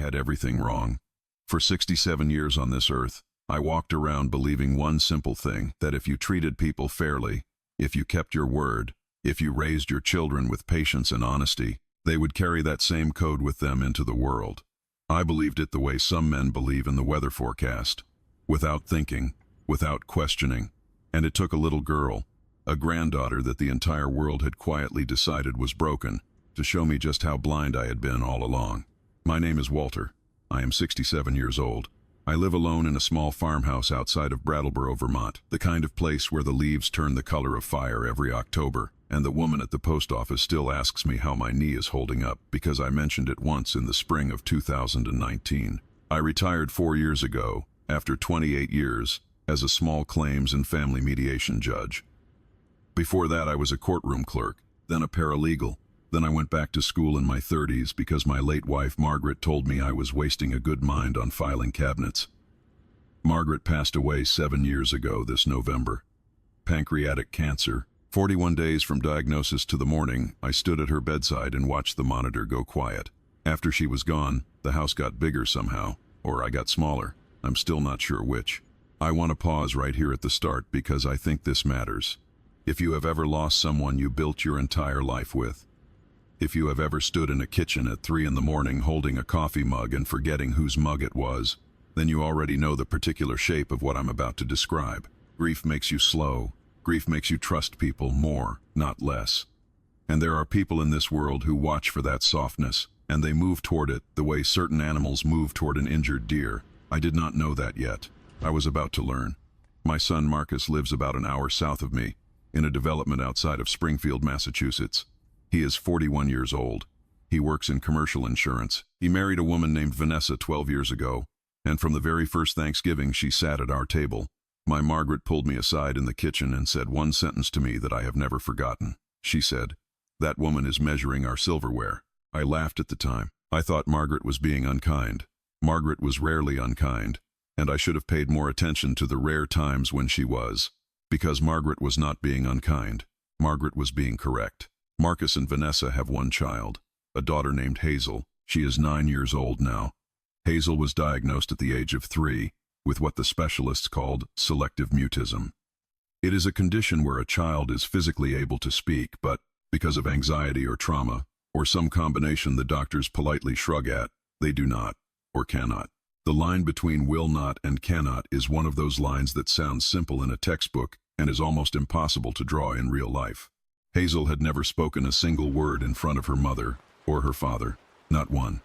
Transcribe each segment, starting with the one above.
had everything wrong. For 67 years on this earth, I walked around believing one simple thing, that if you treated people fairly, if you kept your word, if you raised your children with patience and honesty, they would carry that same code with them into the world. I believed it the way some men believe in the weather forecast, without thinking, without questioning. And it took a little girl, a granddaughter that the entire world had quietly decided was broken, to show me just how blind I had been all along. My name is Walter. I am 67 years old. I live alone in a small farmhouse outside of Brattleboro, Vermont, the kind of place where the leaves turn the color of fire every October, and the woman at the post office still asks me how my knee is holding up because I mentioned it once in the spring of 2019. I retired 4 years ago, after 28 years, as a small claims and family mediation judge. Before that, I was a courtroom clerk, then a paralegal. Then I went back to school in my 30s because my late wife, Margaret, told me I was wasting a good mind on filing cabinets. Margaret passed away 7 years ago this November. Pancreatic cancer. 41 days from diagnosis to the morning, I stood at her bedside and watched the monitor go quiet. After she was gone, the house got bigger somehow, or I got smaller. I'm still not sure which. I want to pause right here at the start because I think this matters. If you have ever lost someone you built your entire life with, if you have ever stood in a kitchen at 3 in the morning holding a coffee mug and forgetting whose mug it was, then you already know the particular shape of what I'm about to describe. Grief makes you slow. Grief makes you trust people more, not less. And there are people in this world who watch for that softness, and they move toward it the way certain animals move toward an injured deer. I did not know that yet. I was about to learn. My son Marcus lives about an hour south of me, in a development outside of Springfield, Massachusetts. He is 41 years old. He works in commercial insurance. He married a woman named Vanessa 12 years ago, and from the very first Thanksgiving she sat at our table. My Margaret pulled me aside in the kitchen and said one sentence to me that I have never forgotten. She said, "That woman is measuring our silverware." I laughed at the time. I thought Margaret was being unkind. Margaret was rarely unkind, and I should have paid more attention to the rare times when she was. Because Margaret was not being unkind. Margaret was being correct. Marcus and Vanessa have one child, a daughter named Hazel. She is 9 years old now. Hazel was diagnosed at the age of 3 with what the specialists called selective mutism. It is a condition where a child is physically able to speak, but because of anxiety or trauma, or some combination the doctors politely shrug at, they do not, or cannot. The line between will not and cannot is one of those lines that sounds simple in a textbook and is almost impossible to draw in real life. Hazel had never spoken a single word in front of her mother or her father, not one.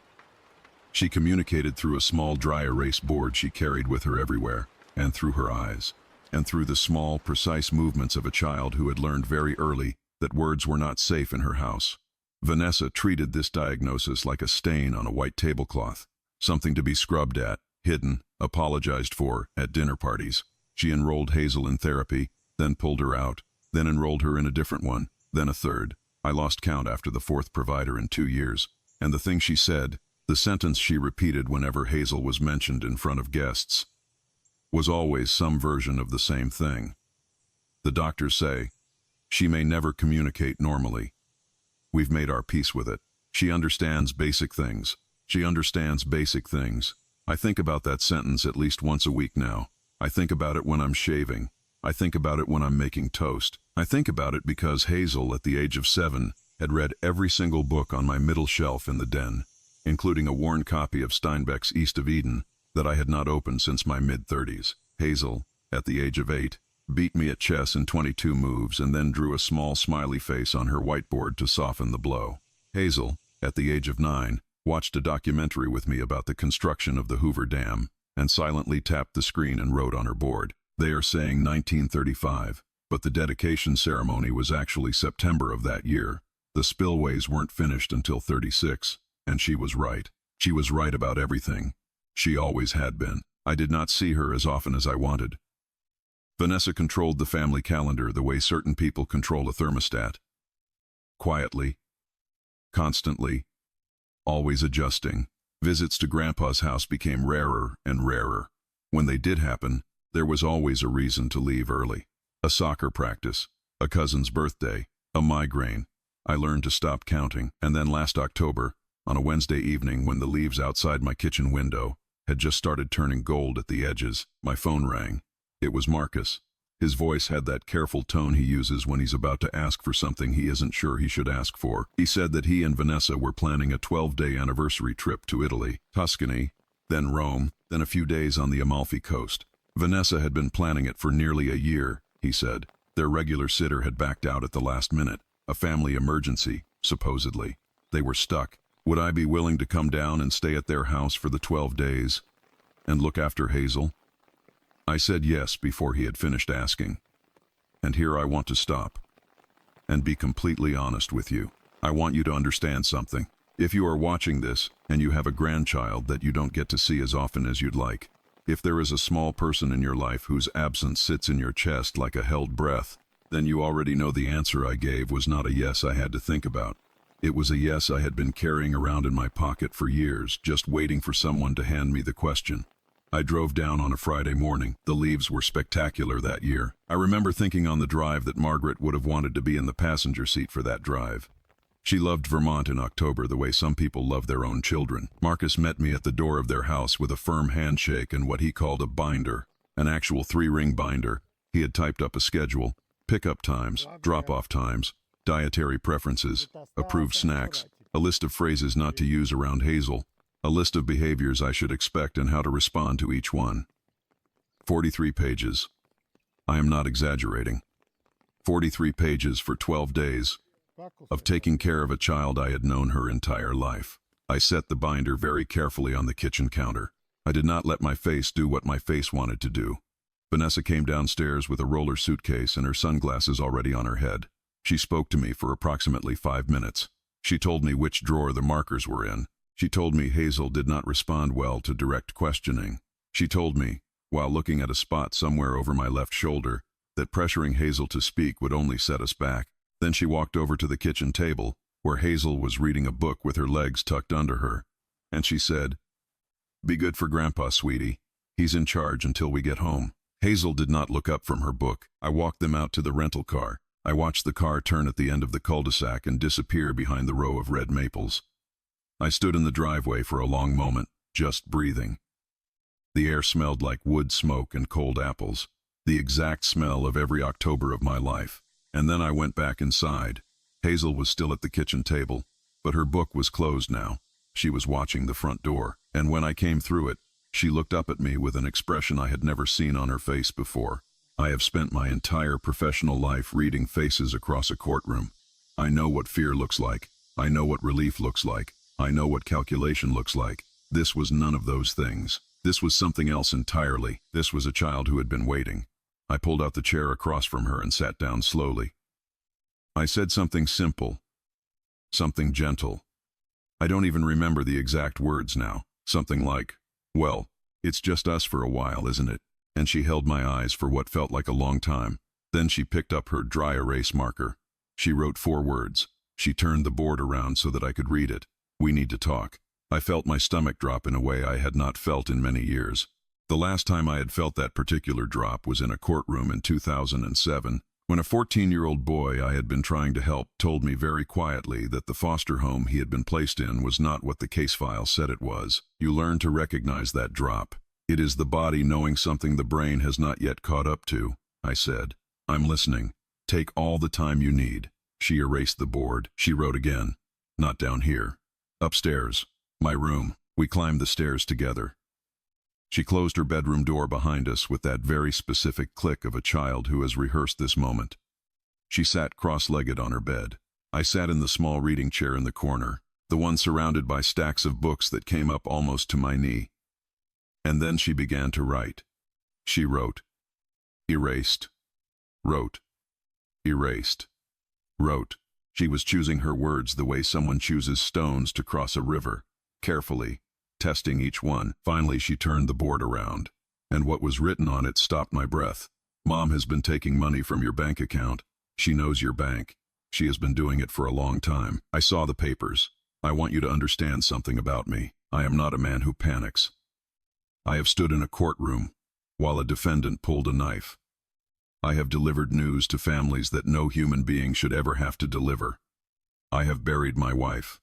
She communicated through a small dry erase board she carried with her everywhere, and through her eyes, and through the small, precise movements of a child who had learned very early that words were not safe in her house. Vanessa treated this diagnosis like a stain on a white tablecloth, something to be scrubbed at, hidden, apologized for at dinner parties. She enrolled Hazel in therapy, then pulled her out, then enrolled her in a different one, then a third. I lost count after the 4th provider in 2 years, and the thing she said, the sentence she repeated whenever Hazel was mentioned in front of guests, was always some version of the same thing. The doctors say, "She may never communicate normally. We've made our peace with it. She understands basic things. She understands basic things." I think about that sentence at least once a week now. I think about it when I'm shaving. I think about it when I'm making toast. I think about it because Hazel, at the age of 7, had read every single book on my middle shelf in the den, including a worn copy of Steinbeck's East of Eden that I had not opened since my mid-30s. Hazel, at the age of 8, beat me at chess in 22 moves and then drew a small smiley face on her whiteboard to soften the blow. Hazel, at the age of 9, watched a documentary with me about the construction of the Hoover Dam and silently tapped the screen and wrote on her board. They are saying 1935, but the dedication ceremony was actually September of that year. The spillways weren't finished until 36, and she was right. She was right about everything. She always had been. I did not see her as often as I wanted. Vanessa controlled the family calendar the way certain people control a thermostat. Quietly, constantly, always adjusting. Visits to Grandpa's house became rarer and rarer. When they did happen, there was always a reason to leave early. A soccer practice, a cousin's birthday, a migraine. I learned to stop counting, and then last October, On a Wednesday evening, when the leaves outside my kitchen window had just started turning gold at the edges, my phone rang. It was Marcus. His voice had that careful tone he uses when he's about to ask for something he isn't sure he should ask for. He said that he and Vanessa were planning a 12-day anniversary trip to Italy, Tuscany, then Rome, then a few days on the Amalfi Coast. Vanessa had been planning it for nearly a year, he said. Their regular sitter had backed out at the last minute. A family emergency, supposedly. They were stuck. Would I be willing to come down and stay at their house for the 12 days and look after Hazel? I said yes before he had finished asking. And here I want to stop and be completely honest with you. I want you to understand something. If you are watching this and you have a grandchild that you don't get to see as often as you'd like, if there is a small person in your life whose absence sits in your chest like a held breath, then you already know the answer I gave was not a yes I had to think about. It was a yes I had been carrying around in my pocket for years, just waiting for someone to hand me the question. I drove down on a Friday morning. The leaves were spectacular that year. I remember thinking on the drive that Margaret would have wanted to be in the passenger seat for that drive. She loved Vermont in October the way some people love their own children. Marcus met me at the door of their house with a firm handshake and what he called a binder, an actual 3-ring binder. He had typed up a schedule, pickup times, drop-off times, dietary preferences, approved snacks, a list of phrases not to use around Hazel, a list of behaviors I should expect and how to respond to each one. 43 pages. I am not exaggerating. 43 pages for 12 days of taking care of a child I had known her entire life. I set the binder very carefully on the kitchen counter. I did not let my face do what my face wanted to do. Vanessa came downstairs with a roller suitcase and her sunglasses already on her head. She spoke to me for approximately 5 minutes. She told me which drawer the markers were in. She told me Hazel did not respond well to direct questioning. She told me, while looking at a spot somewhere over my left shoulder, that pressuring Hazel to speak would only set us back. Then she walked over to the kitchen table, where Hazel was reading a book with her legs tucked under her, and she said, "Be good for Grandpa, sweetie. He's in charge until we get home." Hazel did not look up from her book. I walked them out to the rental car. I watched the car turn at the end of the cul-de-sac and disappear behind the row of red maples. I stood in the driveway for a long moment, just breathing. The air smelled like wood smoke and cold apples, the exact smell of every October of my life. And then I went back inside. Hazel was still at the kitchen table, but her book was closed now. She was watching the front door, and when I came through it, she looked up at me with an expression I had never seen on her face before. I have spent my entire professional life reading faces across a courtroom. I know what fear looks like. I know what relief looks like. I know what calculation looks like. This was none of those things. This was something else entirely. This was a child who had been waiting. I pulled out the chair across from her and sat down slowly. I said something simple, something gentle. I don't even remember the exact words now. Something like, "Well, it's just us for a while, isn't it?" And she held my eyes for what felt like a long time. Then she picked up her dry erase marker. She wrote 4 words. She turned the board around so that I could read it. "We need to talk." I felt my stomach drop in a way I had not felt in many years. The last time I had felt that particular drop was in a courtroom in 2007, when a 14-year-old boy I had been trying to help told me very quietly that the foster home he had been placed in was not what the case file said it was. You learn to recognize that drop. It is the body knowing something the brain has not yet caught up to. I said, "I'm listening. Take all the time you need." She erased the board. She wrote again, "Not down here. Upstairs. My room." We climbed the stairs together. She closed her bedroom door behind us with that very specific click of a child who has rehearsed this moment. She sat cross-legged on her bed. I sat in the small reading chair in the corner, the one surrounded by stacks of books that came up almost to my knee. And then she began to write. She wrote, erased, wrote, erased, wrote. She was choosing her words the way someone chooses stones to cross a river, carefully, testing each one. Finally, she turned the board around, and what was written on it stopped my breath. "Mom has been taking money from your bank account. She knows your bank. She has been doing it for a long time." I saw the papers. "I want you to understand something about me. I am not a man who panics. I have stood in a courtroom while a defendant pulled a knife. I have delivered news to families that no human being should ever have to deliver. I have buried my wife.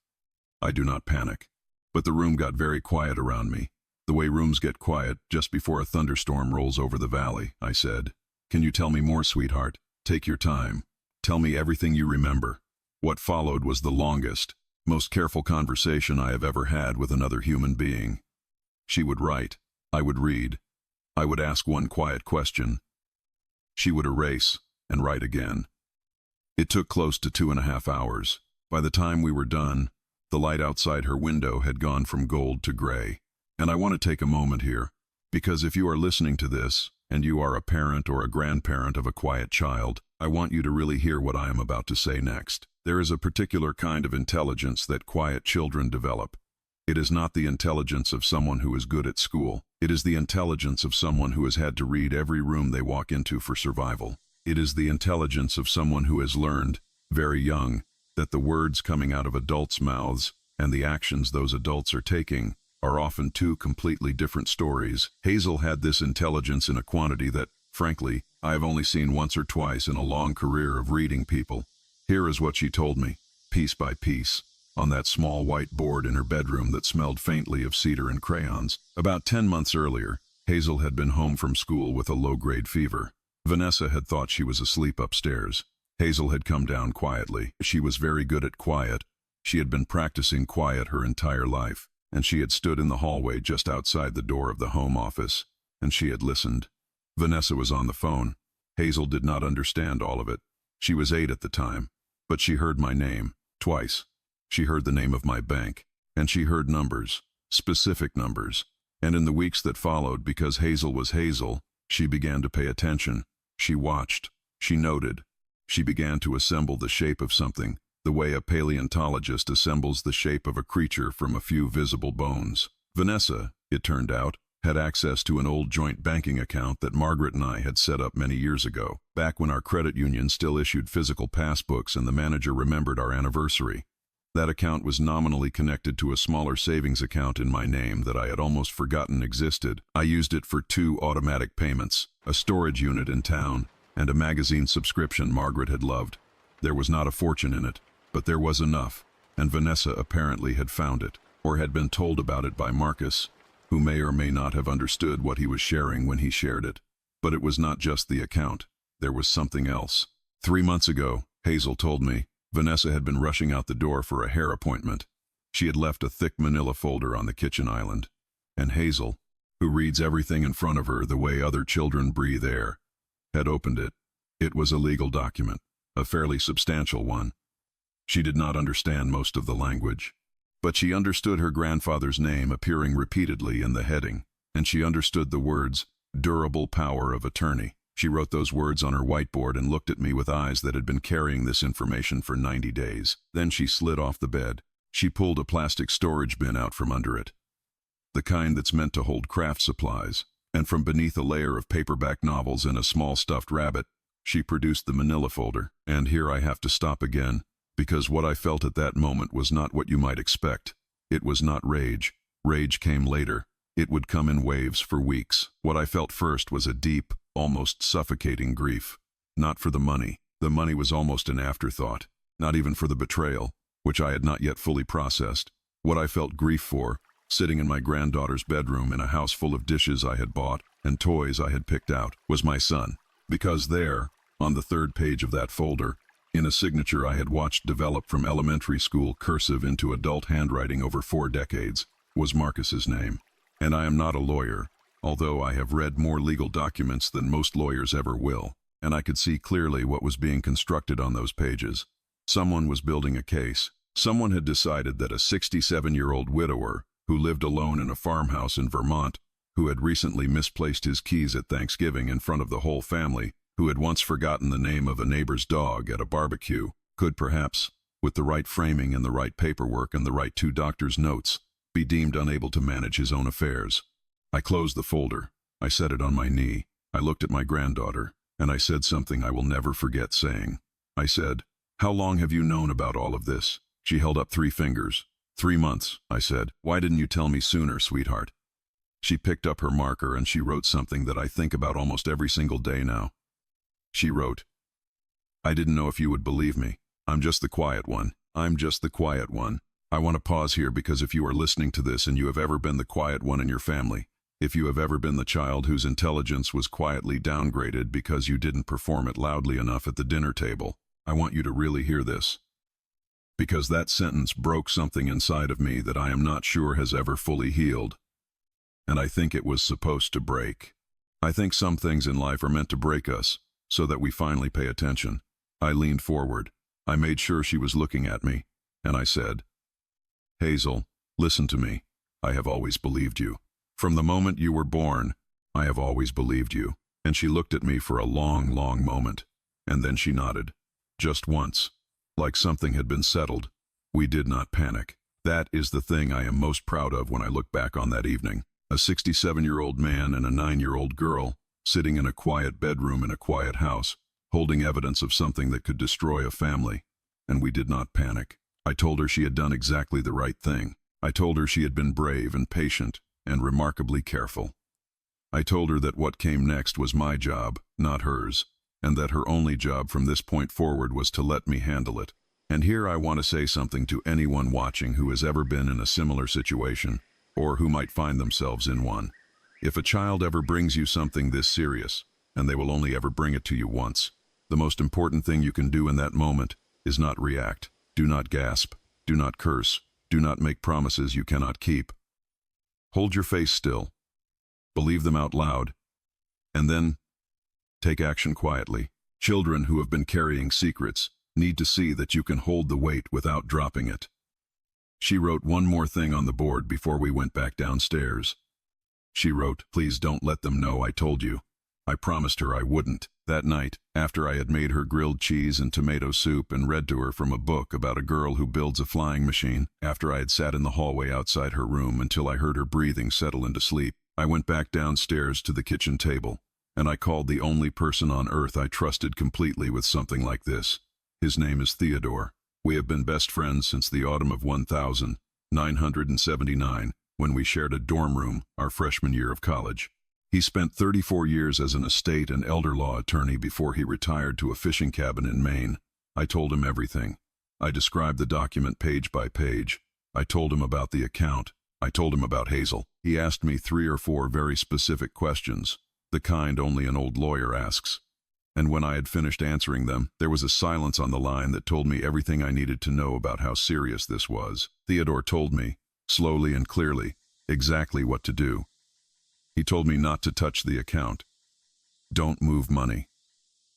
I do not panic. But the room got very quiet around me. The way rooms get quiet just before a thunderstorm rolls over the valley, I said. Can you tell me more, sweetheart? Take your time. Tell me everything you remember. What followed was the longest, most careful conversation I have ever had with another human being. She would write. I would read. I would ask one quiet question. She would erase and write again. It took close to 2.5 hours. By the time we were done, the light outside her window had gone from gold to gray. And I want to take a moment here, because if you are listening to this, and you are a parent or a grandparent of a quiet child, I want you to really hear what I am about to say next. There is a particular kind of intelligence that quiet children develop. It is not the intelligence of someone who is good at school. It is the intelligence of someone who has had to read every room they walk into for survival. It is the intelligence of someone who has learned, very young, that the words coming out of adults' mouths and the actions those adults are taking are often two completely different stories. Hazel had this intelligence in a quantity that, frankly, I have only seen once or twice in a long career of reading people. Here is what she told me, piece by piece, on that small white board in her bedroom that smelled faintly of cedar and crayons. About 10 months earlier, Hazel had been home from school with a low-grade fever. Vanessa had thought she was asleep upstairs. Hazel had come down quietly. She was very good at quiet. She had been practicing quiet her entire life, and she had stood in the hallway just outside the door of the home office, and she had listened. Vanessa was on the phone. Hazel did not understand all of it. She was 8 at the time, but she heard my name, twice. She heard the name of my bank, and she heard numbers, specific numbers. And in the weeks that followed, because Hazel was Hazel, she began to pay attention. She watched. She noted. She began to assemble the shape of something, the way a paleontologist assembles the shape of a creature from a few visible bones. Vanessa, it turned out, had access to an old joint banking account that Margaret and I had set up many years ago, back when our credit union still issued physical passbooks and the manager remembered our anniversary. That account was nominally connected to a smaller savings account in my name that I had almost forgotten existed. I used it for 2 automatic payments, a storage unit in town, and a magazine subscription Margaret had loved. There was not a fortune in it, but there was enough, and Vanessa apparently had found it, or had been told about it by Marcus, who may or may not have understood what he was sharing when he shared it. But it was not just the account. There was something else. 3 months ago, Hazel told me, Vanessa had been rushing out the door for a hair appointment. She had left a thick manila folder on the kitchen island, and Hazel, who reads everything in front of her the way other children breathe air, had opened it. It was a legal document, a fairly substantial one. She did not understand most of the language, but she understood her grandfather's name appearing repeatedly in the heading, and she understood the words, durable power of attorney. She wrote those words on her whiteboard and looked at me with eyes that had been carrying this information for 90 days. Then she slid off the bed. She pulled a plastic storage bin out from under it, the kind that's meant to hold craft supplies, and from beneath a layer of paperback novels and a small stuffed rabbit, she produced the manila folder. And here I have to stop again, because what I felt at that moment was not what you might expect. It was not rage. Rage came later. It would come in waves for weeks. What I felt first was a deep, almost suffocating grief. Not for the money. The money was almost an afterthought. Not even for the betrayal, which I had not yet fully processed. What I felt grief for, sitting in my granddaughter's bedroom in a house full of dishes I had bought and toys I had picked out, was my son. Because there, on the 3rd page of that folder, in a signature I had watched develop from elementary school cursive into adult handwriting over 4 decades, was Marcus's name. And I am not a lawyer, although I have read more legal documents than most lawyers ever will, and I could see clearly what was being constructed on those pages. Someone was building a case. Someone had decided that a 67-year-old widower, who lived alone in a farmhouse in Vermont, who had recently misplaced his keys at Thanksgiving in front of the whole family, who had once forgotten the name of a neighbor's dog at a barbecue, could perhaps, with the right framing and the right paperwork and the right 2 doctor's notes, be deemed unable to manage his own affairs. I closed the folder. I set it on my knee. I looked at my granddaughter, and I said something I will never forget saying. I said, "How long have you known about all of this?" She held up 3 fingers. 3 months, I said. "Why didn't you tell me sooner, sweetheart?" She picked up her marker and she wrote something that I think about almost every single day now. She wrote, "I didn't know if you would believe me. I'm just the quiet one. I'm just the quiet one. I want to pause here because if you are listening to this and you have ever been the quiet one in your family, if you have ever been the child whose intelligence was quietly downgraded because you didn't perform it loudly enough at the dinner table, I want you to really hear this. Because that sentence broke something inside of me that I am not sure has ever fully healed. And I think it was supposed to break. I think some things in life are meant to break us, so that we finally pay attention. I leaned forward. I made sure she was looking at me, and I said, "Hazel, listen to me. I have always believed you. From the moment you were born, I have always believed you." And she looked at me for a long, long moment, and then she nodded. Just once, like something had been settled. We did not panic. That is the thing I am most proud of when I look back on that evening. A 67-year-old man and a 9-year-old girl, sitting in a quiet bedroom in a quiet house, holding evidence of something that could destroy a family. And we did not panic. I told her she had done exactly the right thing. I told her she had been brave and patient and remarkably careful. I told her that what came next was my job, not hers, and that her only job from this point forward was to let me handle it. And here I want to say something to anyone watching who has ever been in a similar situation, or who might find themselves in one. If a child ever brings you something this serious, and they will only ever bring it to you once, the most important thing you can do in that moment is not react. Do not gasp. Do not curse. Do not make promises you cannot keep. Hold your face still. Believe them out loud. And then take action quietly. Children who have been carrying secrets need to see that you can hold the weight without dropping it. She wrote one more thing on the board before we went back downstairs. She wrote, "Please don't let them know I told you." I promised her I wouldn't. That night, after I had made her grilled cheese and tomato soup and read to her from a book about a girl who builds a flying machine, after I had sat in the hallway outside her room until I heard her breathing settle into sleep, I went back downstairs to the kitchen table, and I called the only person on earth I trusted completely with something like this. His name is Theodore. We have been best friends since the autumn of 1979, when we shared a dorm room our freshman year of college. He spent 34 years as an estate and elder law attorney before he retired to a fishing cabin in Maine. I told him everything. I described the document page by page. I told him about the account. I told him about Hazel. He asked me 3 or 4 very specific questions, the kind only an old lawyer asks. And when I had finished answering them, there was a silence on the line that told me everything I needed to know about how serious this was. Theodore told me, slowly and clearly, exactly what to do. He told me not to touch the account. Don't move money.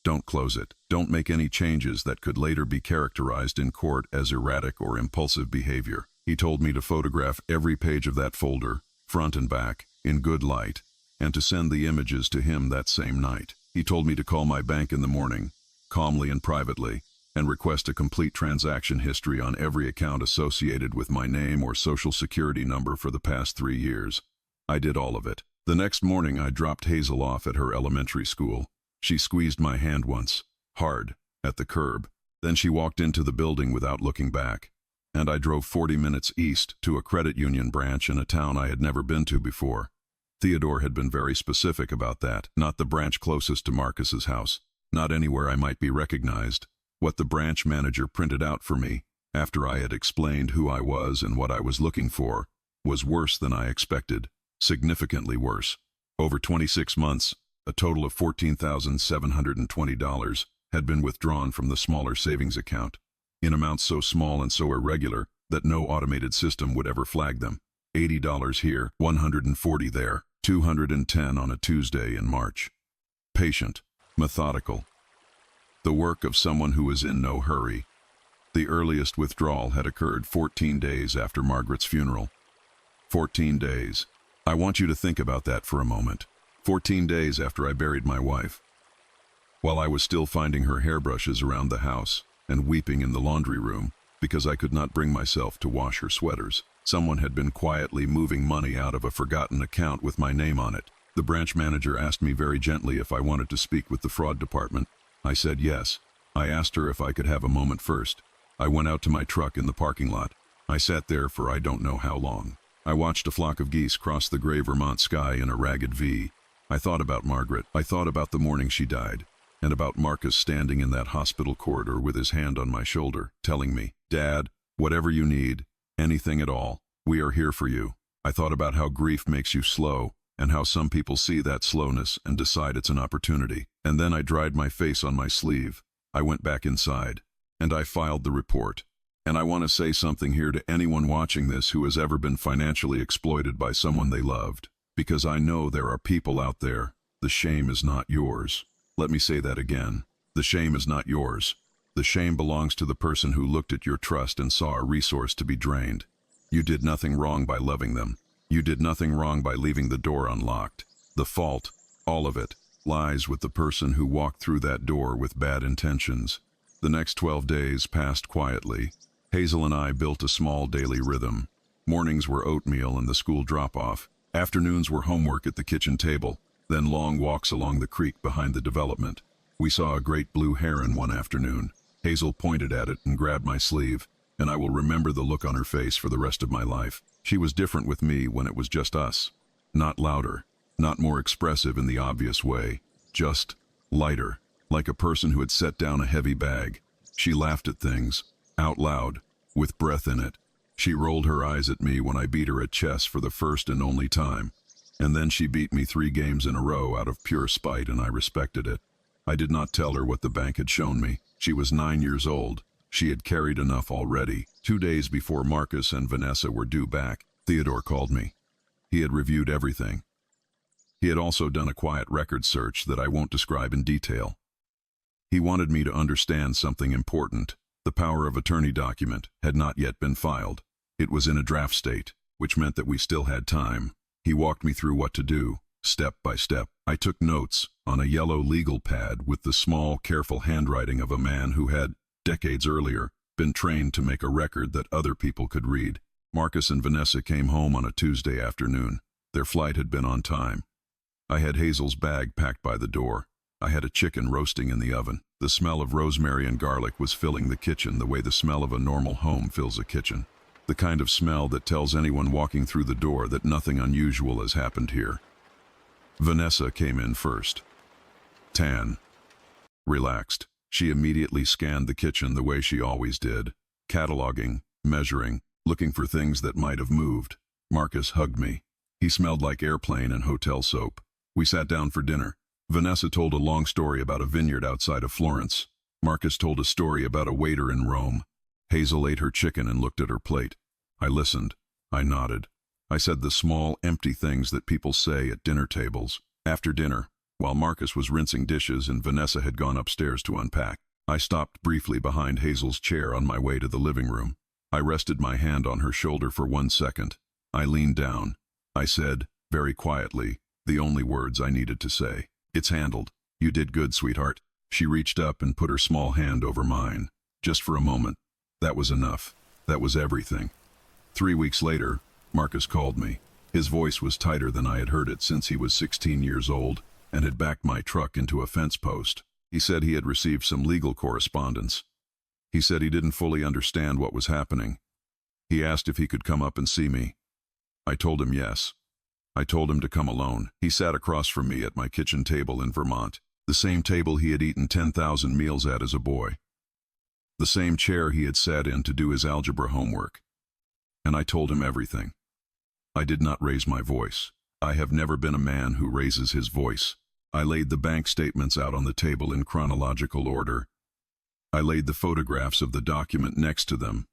Don't close it. Don't make any changes that could later be characterized in court as erratic or impulsive behavior. He told me to photograph every page of that folder, front and back, in good light, and to send the images to him that same night. He told me to call my bank in the morning, calmly and privately, and request a complete transaction history on every account associated with my name or social security number for the past 3 years. I did all of it. The next morning I dropped Hazel off at her elementary school. She squeezed my hand once, hard, at the curb. Then she walked into the building without looking back. And I drove 40 minutes east to a credit union branch in a town I had never been to before. Theodore had been very specific about that, not the branch closest to Marcus's house, not anywhere I might be recognized. What the branch manager printed out for me, after I had explained who I was and what I was looking for, was worse than I expected. Significantly worse. Over 26 months, a total of $14,720 had been withdrawn from the smaller savings account, in amounts so small and so irregular that no automated system would ever flag them. $80 here, $140 there, $210 on a Tuesday in March. Patient, methodical. The work of someone who is in no hurry. The earliest withdrawal had occurred 14 days after Margaret's funeral. 14 days. I want you to think about that for a moment. 14 days after I buried my wife. While I was still finding her hairbrushes around the house and weeping in the laundry room because I could not bring myself to wash her sweaters, someone had been quietly moving money out of a forgotten account with my name on it. The branch manager asked me very gently if I wanted to speak with the fraud department. I said yes. I asked her if I could have a moment first. I went out to my truck in the parking lot. I sat there for I don't know how long. I watched a flock of geese cross the gray Vermont sky in a ragged V. I thought about Margaret. I thought about the morning she died, and about Marcus standing in that hospital corridor with his hand on my shoulder, telling me, "Dad, whatever you need, Anything at all. We are here for you. I thought about how grief makes you slow, and how some people see that slowness and decide it's an opportunity. And then I dried my face on my sleeve. I went back inside, and I filed the report. And I want to say something here to anyone watching this who has ever been financially exploited by someone they loved. Because I know there are people out there. The shame is not yours. Let me say that again. The shame is not yours. The shame belongs to the person who looked at your trust and saw a resource to be drained. You did nothing wrong by loving them. You did nothing wrong by leaving the door unlocked. The fault, all of it, lies with the person who walked through that door with bad intentions. The next 12 days passed quietly. Hazel and I built a small daily rhythm. Mornings were oatmeal and the school drop-off. Afternoons were homework at the kitchen table, then long walks along the creek behind the development. We saw a great blue heron one afternoon. Hazel pointed at it and grabbed my sleeve, and I will remember the look on her face for the rest of my life. She was different with me when it was just us. Not louder, not more expressive in the obvious way, just lighter, like a person who had set down a heavy bag. She laughed at things, out loud, with breath in it. She rolled her eyes at me when I beat her at chess for the first and only time. And then she beat me 3 games in a row out of pure spite, and I respected it. I did not tell her what the bank had shown me. She was 9 years old. She had carried enough already. 2 days before Marcus and Vanessa were due back, Theodore called me. He had reviewed everything. He had also done a quiet record search that I won't describe in detail. He wanted me to understand something important. The power of attorney document had not yet been filed. It was in a draft state, which meant that we still had time. He walked me through what to do, step by step. I took notes on a yellow legal pad with the small, careful handwriting of a man who had, decades earlier, been trained to make a record that other people could read. Marcus and Vanessa came home on a Tuesday afternoon. Their flight had been on time. I had Hazel's bag packed by the door. I had a chicken roasting in the oven. The smell of rosemary and garlic was filling the kitchen the way the smell of a normal home fills a kitchen. The kind of smell that tells anyone walking through the door that nothing unusual has happened here. Vanessa came in first. Tan. Relaxed. She immediately scanned the kitchen the way she always did, cataloging, measuring, looking for things that might have moved. Marcus hugged me. He smelled like airplane and hotel soap. We sat down for dinner. Vanessa told a long story about a vineyard outside of Florence. Marcus told a story about a waiter in Rome. Hazel ate her chicken and looked at her plate. I listened. I nodded. I said the small, empty things that people say at dinner tables. After dinner, while Marcus was rinsing dishes and Vanessa had gone upstairs to unpack, I stopped briefly behind Hazel's chair on my way to the living room. I rested my hand on her shoulder for 1 second. I leaned down. I said, very quietly, the only words I needed to say. "It's handled. You did good, sweetheart." She reached up and put her small hand over mine. Just for a moment. That was enough. That was everything. 3 weeks later, Marcus called me. His voice was tighter than I had heard it since he was 16 years old and had backed my truck into a fence post. He said he had received some legal correspondence. He said he didn't fully understand what was happening. He asked if he could come up and see me. I told him yes. I told him to come alone. He sat across from me at my kitchen table in Vermont, the same table he had eaten 10,000 meals at as a boy. The same chair he had sat in to do his algebra homework. And I told him everything. I did not raise my voice. I have never been a man who raises his voice. I laid the bank statements out on the table in chronological order. I laid the photographs of the document next to them.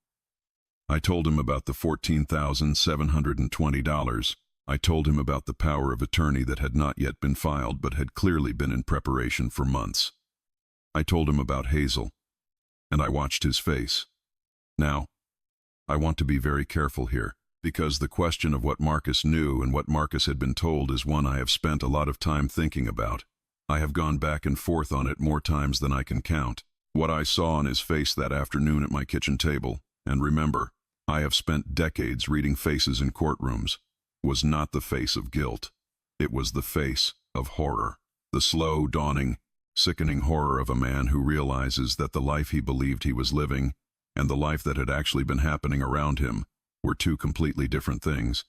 I told him about the $14,720. I told him about the power of attorney that had not yet been filed but had clearly been in preparation for months. I told him about Hazel, and I watched his face. Now, I want to be very careful here, because the question of what Marcus knew and what Marcus had been told is one I have spent a lot of time thinking about. I have gone back and forth on it more times than I can count. What I saw on his face that afternoon at my kitchen table, and remember, I have spent decades reading faces in courtrooms, was not the face of guilt. It was the face of horror. The slow, dawning, sickening horror of a man who realizes that the life he believed he was living and the life that had actually been happening around him were two completely different things.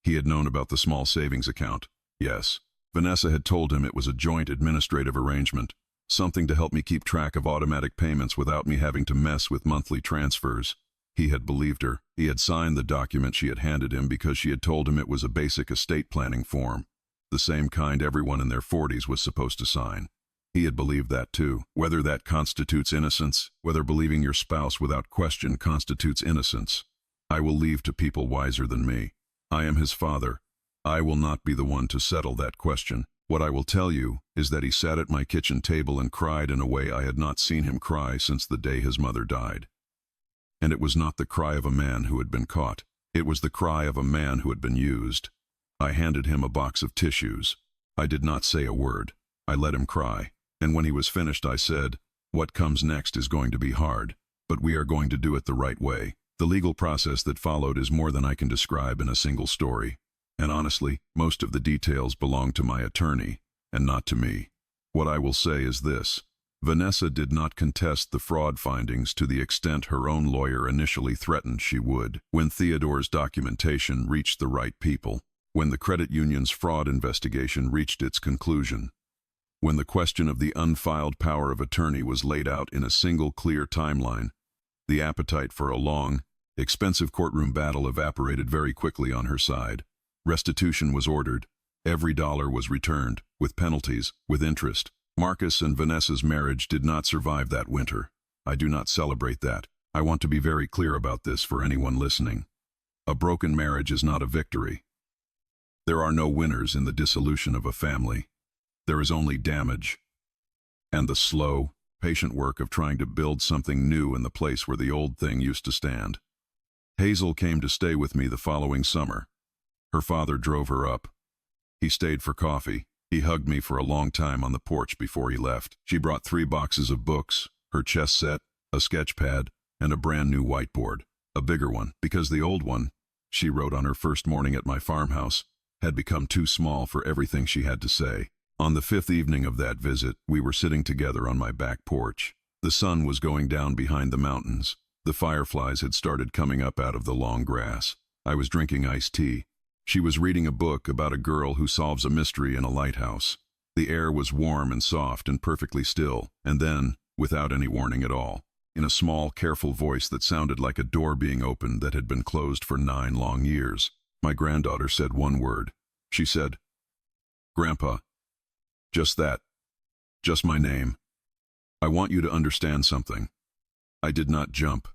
He had known about the small savings account, yes. Vanessa had told him it was a joint administrative arrangement, something to help me keep track of automatic payments without me having to mess with monthly transfers. He had believed her. He had signed the document she had handed him because she had told him it was a basic estate planning form, the same kind everyone in their 40s was supposed to sign. He had believed that too. Whether that constitutes innocence, whether believing your spouse without question constitutes innocence, I will leave to people wiser than me. I am his father. I will not be the one to settle that question. What I will tell you is that he sat at my kitchen table and cried in a way I had not seen him cry since the day his mother died. And it was not the cry of a man who had been caught. It was the cry of a man who had been used. I handed him a box of tissues. I did not say a word. I let him cry. And when he was finished, I said, "What comes next is going to be hard, but we are going to do it the right way." The legal process that followed is more than I can describe in a single story. And honestly, most of the details belong to my attorney, and not to me. What I will say is this. Vanessa did not contest the fraud findings to the extent her own lawyer initially threatened she would. When Theodore's documentation reached the right people, when the credit union's fraud investigation reached its conclusion, when the question of the unfiled power of attorney was laid out in a single clear timeline, the appetite for a long, expensive courtroom battle evaporated very quickly on her side. Restitution was ordered. Every dollar was returned, with penalties, with interest. Marcus and Vanessa's marriage did not survive that winter. I do not celebrate that. I want to be very clear about this for anyone listening. A broken marriage is not a victory. There are no winners in the dissolution of a family. There is only damage. And the slow, patient work of trying to build something new in the place where the old thing used to stand. Hazel came to stay with me the following summer. Her father drove her up. He stayed for coffee. He hugged me for a long time on the porch before he left. She brought 3 boxes of books, her chess set, a sketch pad, and a brand new whiteboard, a bigger one, because the old one, she wrote on her first morning at my farmhouse, had become too small for everything she had to say. On the 5th evening of that visit, we were sitting together on my back porch. The sun was going down behind the mountains. The fireflies had started coming up out of the long grass. I was drinking iced tea. She was reading a book about a girl who solves a mystery in a lighthouse. The air was warm and soft and perfectly still, and then, without any warning at all, in a small, careful voice that sounded like a door being opened that had been closed for 9 long years, my granddaughter said one word. She said, "Grandpa." Just that. Just my name. I want you to understand something. I did not jump.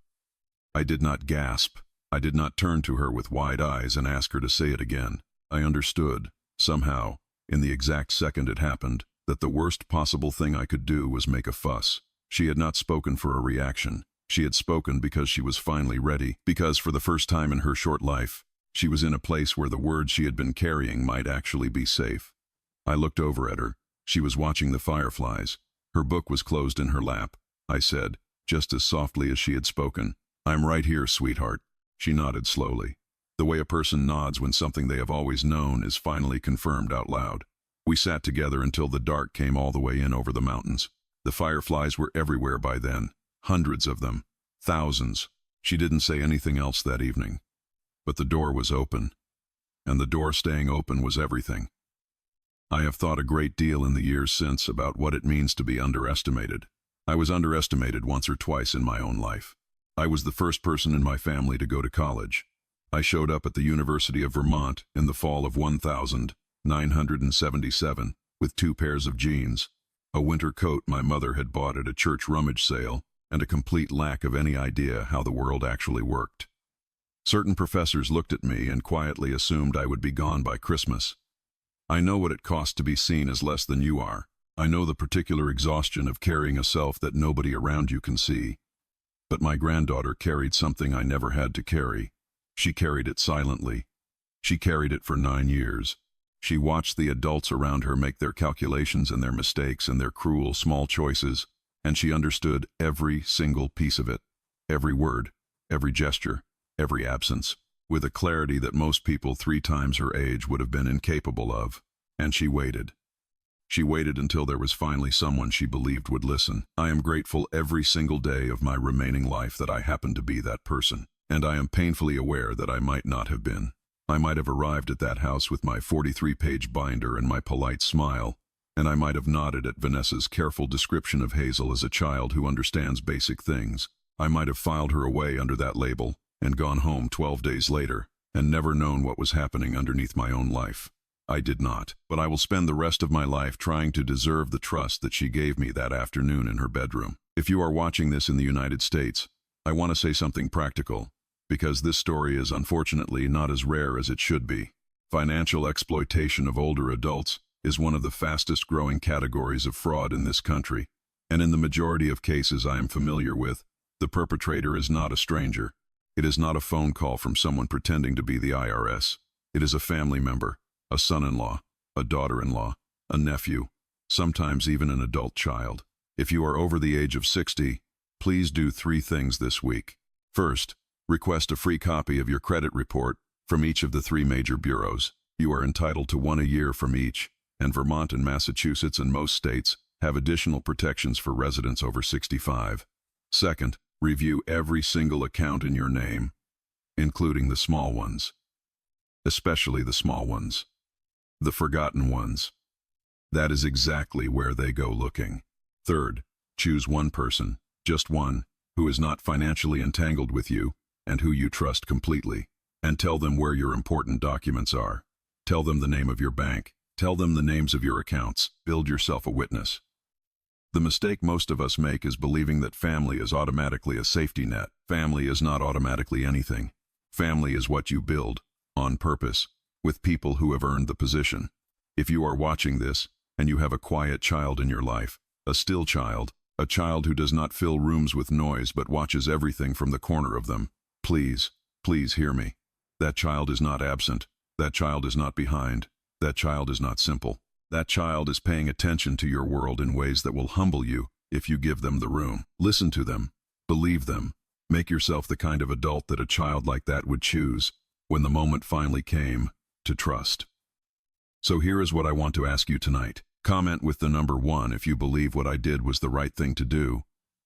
I did not gasp. I did not turn to her with wide eyes and ask her to say it again. I understood, somehow, in the exact second it happened, that the worst possible thing I could do was make a fuss. She had not spoken for a reaction. She had spoken because she was finally ready, because for the first time in her short life, she was in a place where the words she had been carrying might actually be safe. I looked over at her. She was watching the fireflies. Her book was closed in her lap. I said, just as softly as she had spoken, "I'm right here, sweetheart." She nodded slowly, the way a person nods when something they have always known is finally confirmed out loud. We sat together until the dark came all the way in over the mountains. The fireflies were everywhere by then, hundreds of them, thousands. She didn't say anything else that evening. But the door was open, and the door staying open was everything. I have thought a great deal in the years since about what it means to be underestimated. I was underestimated once or twice in my own life. I was the first person in my family to go to college. I showed up at the University of Vermont in the fall of 1977 with 2 pairs of jeans, a winter coat my mother had bought at a church rummage sale, and a complete lack of any idea how the world actually worked. Certain professors looked at me and quietly assumed I would be gone by Christmas. I know what it costs to be seen as less than you are. I know the particular exhaustion of carrying a self that nobody around you can see. But my granddaughter carried something I never had to carry. She carried it silently. She carried it for 9 years. She watched the adults around her make their calculations and their mistakes and their cruel small choices, and she understood every single piece of it, every word, every gesture, every absence, with a clarity that most people 3 times her age would have been incapable of. And she waited. She waited until there was finally someone she believed would listen. I am grateful every single day of my remaining life that I happened to be that person, and I am painfully aware that I might not have been. I might have arrived at that house with my 43-page binder and my polite smile, and I might have nodded at Vanessa's careful description of Hazel as a child who understands basic things. I might have filed her away under that label and gone home 12 days later and never known what was happening underneath my own life. I did not, but I will spend the rest of my life trying to deserve the trust that she gave me that afternoon in her bedroom. If you are watching this in the United States, I want to say something practical, because this story is unfortunately not as rare as it should be. Financial exploitation of older adults is one of the fastest growing categories of fraud in this country, and in the majority of cases I am familiar with, the perpetrator is not a stranger. It is not a phone call from someone pretending to be the IRS. It is a family member, a son-in-law, a daughter-in-law, a nephew, sometimes even an adult child. If you are over the age of 60, please do 3 things this week. First, request a free copy of your credit report from each of the 3 major bureaus. You are entitled to 1 a year from each, and Vermont and Massachusetts and most states have additional protections for residents over 65. Second, review every single account in your name, including the small ones, especially the small ones, the forgotten ones. That is exactly where they go looking. Third, choose one person, just one, who is not financially entangled with you and who you trust completely, and tell them where your important documents are. Tell them the name of your bank. Tell them the names of your accounts. Build yourself a witness. The mistake most of us make is believing that family is automatically a safety net. Family is not automatically anything. Family is what you build, on purpose, with people who have earned the position. If you are watching this, and you have a quiet child in your life, a still child, a child who does not fill rooms with noise but watches everything from the corner of them, please, please hear me. That child is not absent. That child is not behind. That child is not simple. That child is paying attention to your world in ways that will humble you if you give them the room. Listen to them. Believe them. Make yourself the kind of adult that a child like that would choose, when the moment finally came, to trust. So here is what I want to ask you tonight. Comment with the number 1 if you believe what I did was the right thing to do.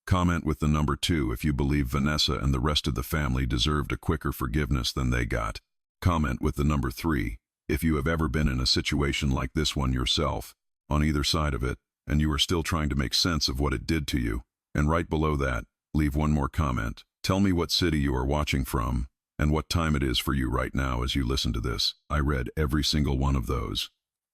Comment with the number 2 if you believe Vanessa and the rest of the family deserved a quicker forgiveness than they got. Comment with the number 3 if you have ever been in a situation like this one yourself, on either side of it, and you are still trying to make sense of what it did to you. And right below that, leave one more comment. Tell me what city you are watching from, and what time it is for you right now as you listen to this. I read every single one of those.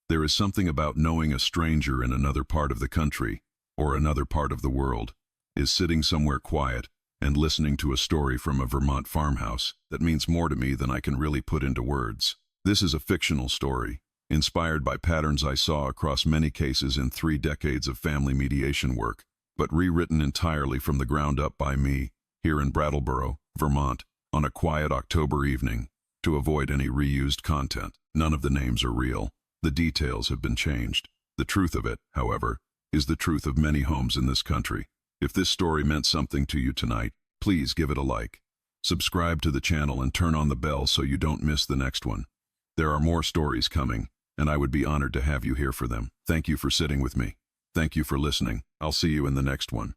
There is something about knowing a stranger in another part of the country, or another part of the world, is sitting somewhere quiet and listening to a story from a Vermont farmhouse that means more to me than I can really put into words. This is a fictional story, inspired by patterns I saw across many cases in 3 decades of family mediation work, but rewritten entirely from the ground up by me, here in Brattleboro, Vermont, on a quiet October evening, to avoid any reused content. None of the names are real. The details have been changed. The truth of it, however, is the truth of many homes in this country. If this story meant something to you tonight, please give it a like. Subscribe to the channel and turn on the bell so you don't miss the next one. There are more stories coming, and I would be honored to have you here for them. Thank you for sitting with me. Thank you for listening. I'll see you in the next one.